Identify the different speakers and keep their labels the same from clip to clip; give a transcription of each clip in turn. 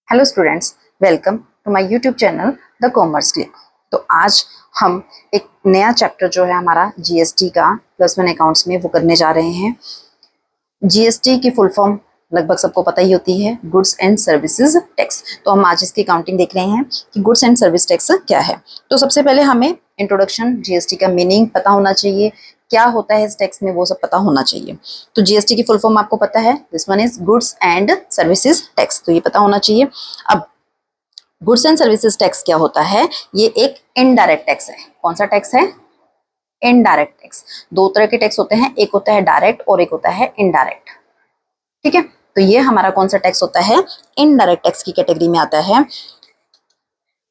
Speaker 1: Hello students, welcome to my YouTube channel the commerce click. तो आज हम एक नया चैप्टर जो है हमारा जीएसटी का +1 अकाउंट्स में वो करने जा रहे हैं। जीएसटी की फुल फॉर्म लगभग सबको पता ही होती है, गुड्स एंड सर्विसेज टैक्स। तो हम आज इसकी काउंटिंग देख रहे हैं कि गुड्स एंड सर्विस टैक्स क्या है। तो सबसे पहले हमें इंट्रोडक्शन, जीएसटी का मीनिंग पता होना चाहिए, क्या होता है इस टैक्स में वो सब पता होना चाहिए। तो जीएसटी की फुल फॉर्म आपको पता है, this one is goods and services tax, तो ये पता होना चाहिए। अब गुड्स एंड सर्विसेज टैक्स क्या होता है? ये एक इनडायरेक्ट टैक्स है। कौन सा टैक्स है? Indirect tax. दो तरह के टैक्स होते हैं, एक होता है डायरेक्ट और एक होता है इनडायरेक्ट। ठीक है, तो ये हमारा कौन सा टैक्स होता है? इनडायरेक्ट टैक्स की कैटेगरी में आता है।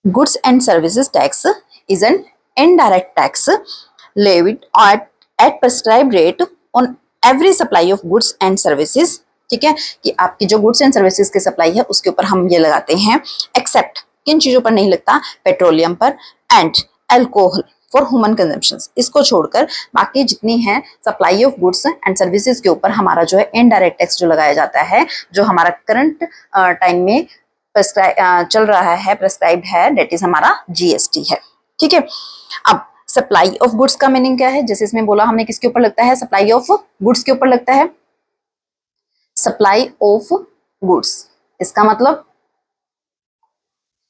Speaker 1: Goods and services tax is an indirect tax levied at prescribed rate on every supply of goods and services। ठीक है, कि आपकी जो गुड्स एंड सर्विसेज की सप्लाई है उसके ऊपर हम ये लगाते हैं, एक्सेप्ट किन चीजों पर नहीं लगता? पेट्रोलियम पर and alcohol for human consumption. इसको छोड़कर बाकी जितनी है supply of goods and services के ऊपर हमारा जो है इनडायरेक्ट टैक्स जो लगाया जाता है, जो हमारा करंट टाइम में चल रहा है, प्रेस्क्राइब्ड है, डेट इज हमारा जीएसटी है। ठीक है, अब सप्लाई ऑफ गुड्स का मीनिंग क्या है? जैसे इसमें बोला हमने, किसके ऊपर लगता है? सप्लाई ऑफ गुड्स के ऊपर लगता है। सप्लाई ऑफ गुड्स, इसका मतलब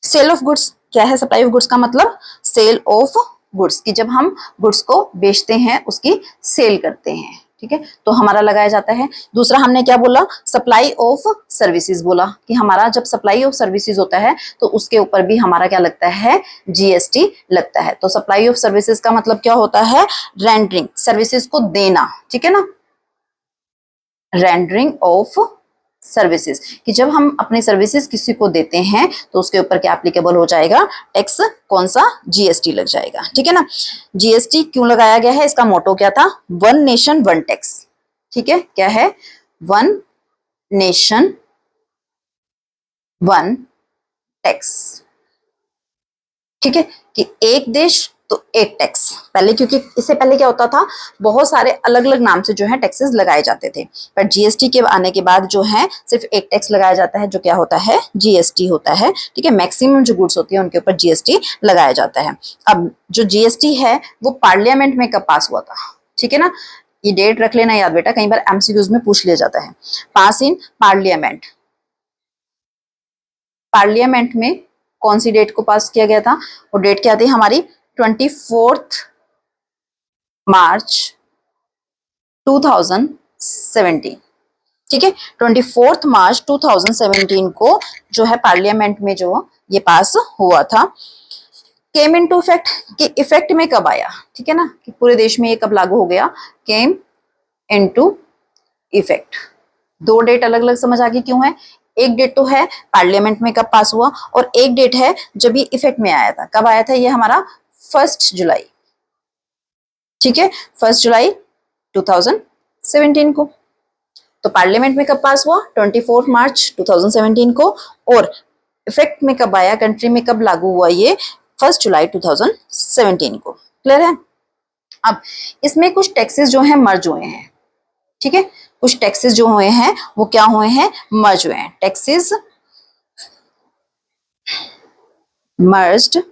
Speaker 1: सेल ऑफ गुड्स। क्या है सप्लाई ऑफ गुड्स का मतलब? सेल ऑफ गुड्स, कि जब हम गुड्स को बेचते हैं उसकी सेल करते हैं। ठीक है, तो हमारा लगाया जाता है। दूसरा हमने क्या बोला? सप्लाई ऑफ सर्विसेज बोला, कि हमारा जब सप्लाई ऑफ सर्विसेज होता है तो उसके ऊपर भी हमारा क्या लगता है? जीएसटी लगता है। तो सप्लाई ऑफ सर्विसेज का मतलब क्या होता है? रेंडरिंग, सर्विसेज को देना। ठीक है ना, रेंडरिंग ऑफ सर्विसेज, कि जब हम अपने सर्विसेज किसी को देते हैं तो उसके ऊपर क्या एप्लीकेबल हो जाएगा? टैक्स। कौन सा? जीएसटी लग जाएगा। ठीक है ना, जीएसटी क्यों लगाया गया है? इसका मोटो क्या था? One nation one tax. ठीक है, क्या है? One nation one tax. ठीक है, कि एक देश तो एक टैक्स। पहले, क्योंकि इससे पहले क्या होता था, बहुत सारे अलग अलग नाम से जो है टैक्सेस लगाए जाते थे, पर जीएसटी के आने के बाद जो है सिर्फ एक टैक्स लगाया जाता है, जो क्या होता है? जीएसटी होता है। ठीक है, मैक्सिमम जो गुड्स होती है उनके ऊपर जीएसटी लगाया जाता है। अब जो जीएसटी है वो पार्लियामेंट में कब पास हुआ था? ठीक है ना, ये डेट रख लेना याद बेटा, कई बार एमसीक्यूज में पूछ लिया जाता है। पास इन पार्लियामेंट। पार्लियामेंट में कौन सी डेट को पास किया गया था? वो डेट क्या थी हमारी? 24 मार्च 2017। ठीक है, 24 मार्च 2017 को जो है पार्लियामेंट में जो ये पास हुआ था। केम इनटू इफेक्ट, कि इफेक्ट में कब आया? ठीक है ना, कि पूरे देश में ये कब लागू हो गया? Came into effect. दो डेट अलग अलग समझ आ गई क्यों है? एक डेट तो है पार्लियामेंट में कब पास हुआ, और एक डेट है जब ये इफेक्ट में आया था। कब आया था ये हमारा? 1 जुलाई। ठीक है, 1 जुलाई 2017 को। तो पार्लियामेंट में कब पास हुआ? 24 मार्च 2017 को। और इफेक्ट में कब आया, कंट्री में कब लागू हुआ ये? 1 जुलाई 2017 को। क्लियर है? अब इसमें कुछ टैक्सेस जो है मर्ज हुए हैं। ठीक है, कुछ टैक्सेस जो हुए हैं वो क्या हुए हैं? मर्ज हुए हैं। Taxes merged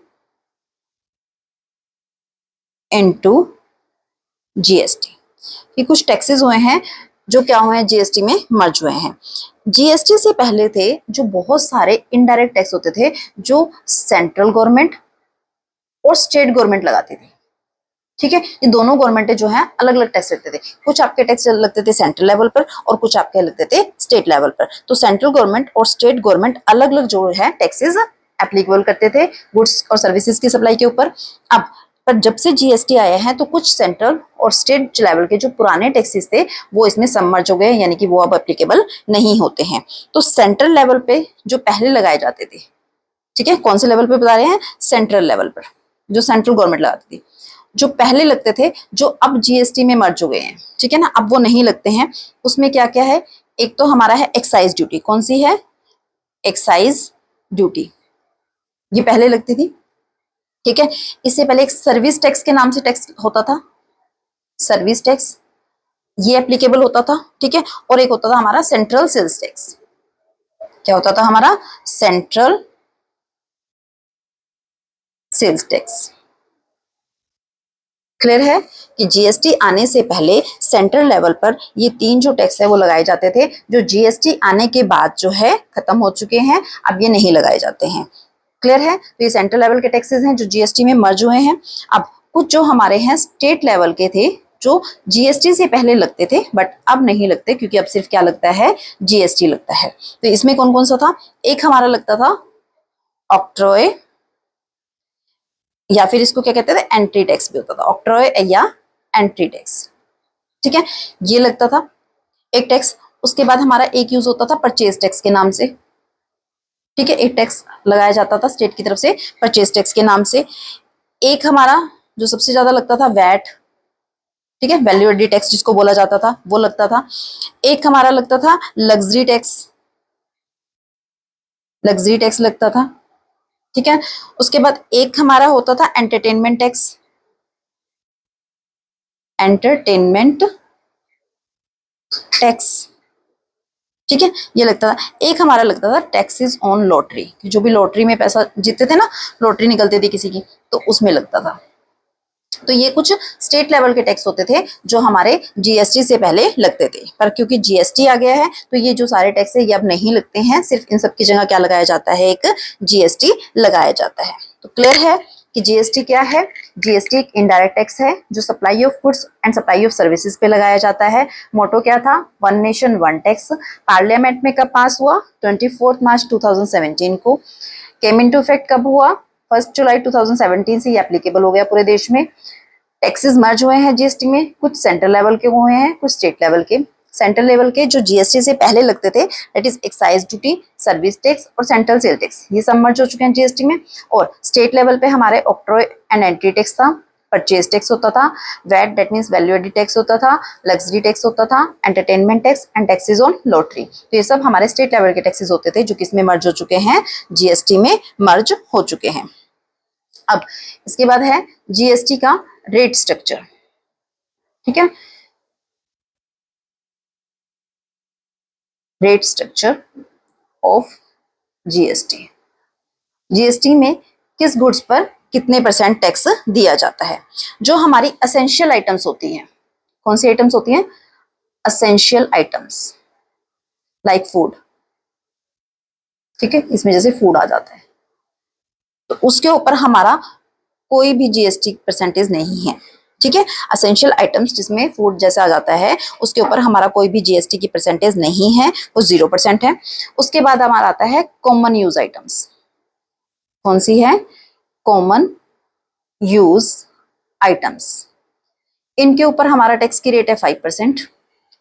Speaker 1: into GST. ये कुछ टैक्सेस हुए हैं जो क्या हुए हैं? जीएसटी में मर्ज हुए हैं। जीएसटी से पहले थे जो बहुत सारे इनडायरेक्ट टैक्स होते थे, जो सेंट्रल गवर्नमेंट और स्टेट गवर्नमेंट लगाती थी। ठीक है, ये दोनों गवर्नमेंटें जो है अलग अलग टैक्स लगते थे। कुछ आपके टैक्स लगते थे सेंट्रल लेवल पर और कुछ आपके लगते थे स्टेट लेवल पर। तो सेंट्रल गवर्नमेंट और स्टेट गवर्नमेंट अलग अलग जो है टैक्सेस एप्लीकेबल करते थे गुड्स और सर्विसेज की सप्लाई के ऊपर। अब पर जब से जीएसटी आया है तो कुछ सेंट्रल और स्टेट लेवल के जो पुराने टैक्सेस थे वो इसमें सबमर्ज हो गए, यानी कि वो अब एप्लीकेबल नहीं होते हैं। तो सेंट्रल लेवल पे जो पहले लगाए जाते थे, ठीक है, कौन से लेवल पे बता रहे हैं? सेंट्रल लेवल पर, जो सेंट्रल गवर्नमेंट लगाती थी, जो पहले लगते थे, जो अब जीएसटी में मर्ज हो गए हैं। ठीक है ना, अब वो नहीं लगते हैं। उसमें क्या क्या है? एक तो हमारा है एक्साइज ड्यूटी। कौन सी है? एक्साइज ड्यूटी, ये पहले लगती थी। ठीक है, इससे पहले एक सर्विस टैक्स के नाम से टैक्स होता था, सर्विस टैक्स, ये एप्लीकेबल होता था। ठीक है, और एक होता था हमारा सेंट्रल सेल्स टैक्स। क्या होता था हमारा? Central sales tax. क्लियर है कि जीएसटी आने से पहले सेंट्रल लेवल पर ये 3 जो टैक्स है वो लगाए जाते थे, जो जीएसटी आने के बाद जो है खत्म हो चुके हैं, अब ये नहीं लगाए जाते हैं। क्लियर है? तो ये सेंट्रल लेवल के टैक्सेस हैं जो जीएसटी में मर्ज हुए हैं। अब कुछ जो हमारे हैं स्टेट लेवल के थे, जो जीएसटी से पहले लगते थे बट अब नहीं लगते, क्योंकि अब सिर्फ क्या लगता है? जीएसटी लगता है। तो इसमें कौन कौन सा था? एक हमारा लगता था ऑक्ट्रॉय, या फिर इसको क्या कहते थे? एंट्री टैक्स भी होता था, ऑक्ट्रॉय या एंट्री टैक्स। ठीक है, ये लगता था एक टैक्स। उसके बाद हमारा एक यूज होता था परचेज टैक्स के नाम से। ठीक है, एक टैक्स लगाया जाता था स्टेट की तरफ से परचेज टैक्स के नाम से। एक हमारा जो सबसे ज्यादा लगता था वैट, ठीक है, वैल्यू एडेड टैक्स जिसको बोला जाता था, वो लगता था। एक हमारा लगता था लग्जरी टैक्स, लग्जरी टैक्स लगता था। ठीक है, उसके बाद एक हमारा होता था एंटरटेनमेंट टैक्स, एंटरटेनमेंट टैक्स। ठीक है, ये लगता था। एक हमारा लगता था टैक्सेस ऑन लॉटरी, जो भी लॉटरी में पैसा जीतते थे ना, लॉटरी निकलती थी किसी की, तो उसमें लगता था। तो ये कुछ स्टेट लेवल के टैक्स होते थे जो हमारे जीएसटी से पहले लगते थे, पर क्योंकि जीएसटी आ गया है तो ये जो सारे टैक्स है ये अब नहीं लगते हैं। सिर्फ इन सब की जगह क्या लगाया जाता है? एक जीएसटी लगाया जाता है। तो क्लियर है कि जीएसटी क्या है? जीएसटी एक इनडायरेक्ट टैक्स है जो supply of goods and supply of services पे लगाया जाता है। मोटो क्या था? One nation one tax. Parliament में कब पास हुआ? 24 मार्च 2017 को। केम इनटू इफेक्ट कब हुआ? 1 जुलाई 2017 से ये एप्लीकेबल हो गया पूरे देश में। टैक्सेस मर्ज हुए हैं जीएसटी में, कुछ सेंट्रल लेवल के हुए हैं, कुछ स्टेट लेवल के। सेंट्रल लेवल के जो जीएसटी से पहले लगते थे, that is excise duty, service tax और सेंट्रल सेल टैक्स, ये सब मर्ज हो चुके हैं जीएसटी में। और स्टेट लेवल पे हमारे ऑक्ट्रॉय एंड एंट्री टैक्स था, परचेज टैक्स होता था, VAT that means value added tax होता था, लग्जरी टैक्स होता था, entertainment tax and taxes on lottery. तो ये सब हमारे स्टेट लेवल के टैक्सेस होते थे जो किसमें मर्ज हो चुके हैं? जीएसटी में मर्ज हो चुके हैं। अब इसके बाद है जीएसटी का रेट स्ट्रक्चर। ठीक है, rate structure of GST. GST में किस गुड्स पर कितने % टैक्स दिया जाता है? जो हमारी असेंशियल आइटम्स होती हैं, कौन सी आइटम्स होती हैं? Essential items like food. ठीक है, इसमें जैसे फूड आ जाता है तो उसके ऊपर हमारा कोई भी जीएसटी परसेंटेज नहीं है। ठीक है, असेंशियल आइटम्स जिसमें फूड जैसा आ जाता है उसके ऊपर हमारा कोई भी जीएसटी की परसेंटेज नहीं है, वो 0% है। उसके बाद हमारा आता है कॉमन यूज आइटम्स। कौन सी है? Common use items. इनके ऊपर हमारा टैक्स की रेट है 5%।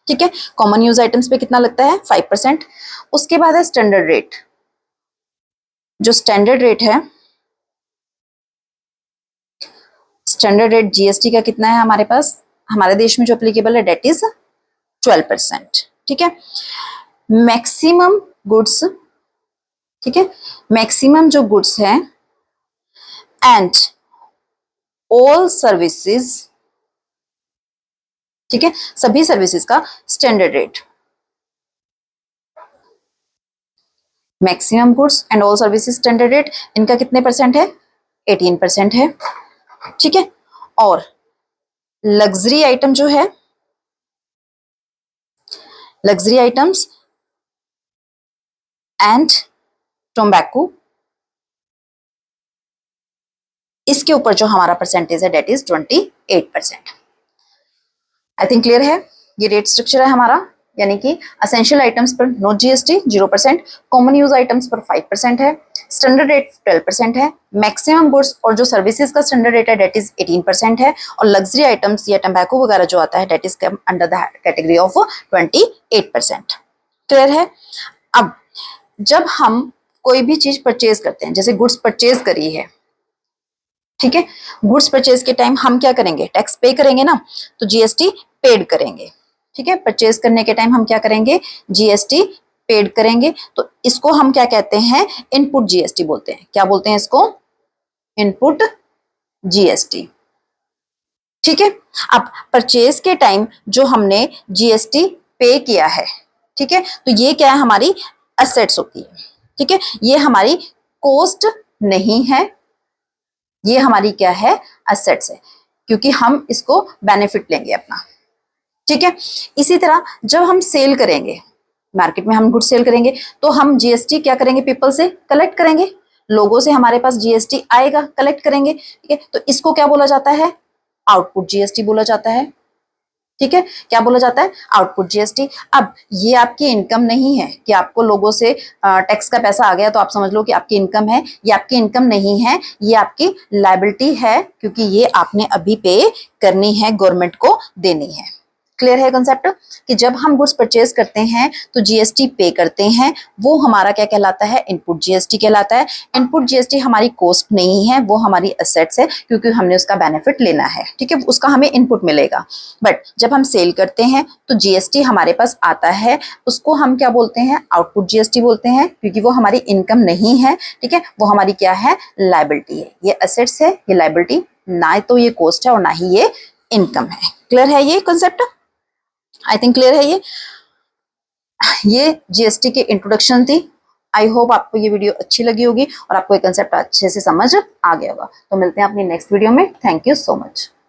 Speaker 1: ठीक है, कॉमन यूज आइटम्स पे कितना लगता है? 5%। उसके बाद है स्टैंडर्ड रेट। जो स्टैंडर्ड रेट है, स्टैंडर्ड रेट जीएसटी का कितना है हमारे पास? हमारे देश में जो एप्लीकेबल है डेट इज 12%। ठीक है, मैक्सिमम गुड्स, ठीक है, मैक्सिमम जो गुड्स हैं एंड ऑल सर्विसेज, ठीक है, सभी सर्विसेज का standard rate, maximum goods and all services standard rate, इनका कितने % है? 18% है। ठीक है, और लग्जरी आइटम जो है, लग्जरी आइटम्स एंड टोबैको, इसके ऊपर जो हमारा परसेंटेज है that is 28%। I think clear है। ये रेट स्ट्रक्चर है हमारा, यानी कि असेंशियल आइटम्स पर no GST 0%, common use items पर 5% है, स्टैंडर्ड रेट 12% है, मैक्सिमम गुड्स और जो सर्विसेज का स्टैंडर्ड रेट है डेट इज 18% है, और लग्जरी आइटम्स या टम्बैको वगैरह जो आता है that is under the category of 28%। Clear है। अब जब हम कोई भी चीज परचेज करते हैं, जैसे गुड्स परचेज करी है, ठीक है, गुड्स परचेज के टाइम हम क्या करेंगे? टैक्स पे करेंगे ना, तो जीएसटी पेड करेंगे। ठीक है, परचेज करने के टाइम हम क्या करेंगे? जीएसटी पेड करेंगे। तो इसको हम क्या कहते हैं? इनपुट जीएसटी बोलते हैं। क्या बोलते हैं इसको? Input GST. ठीक है, अब परचेज के टाइम जो हमने जीएसटी पे किया है, ठीक है, तो ये क्या है? हमारी असेट्स होती है, ठीक है। ये हमारी कॉस्ट नहीं है, ये हमारी क्या है, असेट्स है, क्योंकि हम इसको बेनिफिट लेंगे अपना, ठीक है। इसी तरह जब हम सेल करेंगे, मार्केट में हम गुड सेल करेंगे, तो हम जीएसटी क्या करेंगे, पीपल से कलेक्ट करेंगे, लोगों से हमारे पास जीएसटी आएगा, कलेक्ट करेंगे, ठीक है। तो इसको क्या बोला जाता है, आउटपुट जीएसटी बोला जाता है, ठीक है। क्या बोला जाता है, आउटपुट जीएसटी। अब ये आपकी इनकम नहीं है कि आपको लोगों से टैक्स का पैसा आ गया तो आप समझ लो कि आपकी इनकम है, ये आपकी इनकम नहीं है, ये आपकी लायबिलिटी है, क्योंकि ये आपने अभी पे करनी है, गवर्नमेंट को देनी है। क्लियर है कंसेप्ट, कि जब हम गुड्स परचेज करते हैं तो जीएसटी पे करते हैं, वो हमारा क्या कहलाता है, इनपुट जीएसटी कहलाता है। इनपुट जीएसटी हमारी कॉस्ट नहीं है, वो हमारी असेट्स है, क्योंकि हमने उसका बेनिफिट लेना है, ठीक है, उसका हमें इनपुट मिलेगा। बट जब हम सेल करते हैं तो जीएसटी हमारे पास आता है, उसको हम क्या बोलते हैं, आउटपुट जीएसटी बोलते हैं, क्योंकि वो हमारी इनकम नहीं है, ठीक है, वो हमारी क्या है, लायबिलिटी है। ये असेट्स है, ये लायबिलिटी, ना तो ये कॉस्ट है और ना ही ये इनकम है। क्लियर है ये कंसेप्ट, आई थिंक क्लियर है ये जीएसटी के इंट्रोडक्शन थी। आई होप आपको ये वीडियो अच्छी लगी होगी और आपको ये कंसेप्ट अच्छे से समझ आ गया होगा। तो मिलते हैं अपनी नेक्स्ट वीडियो में। Thank you so much.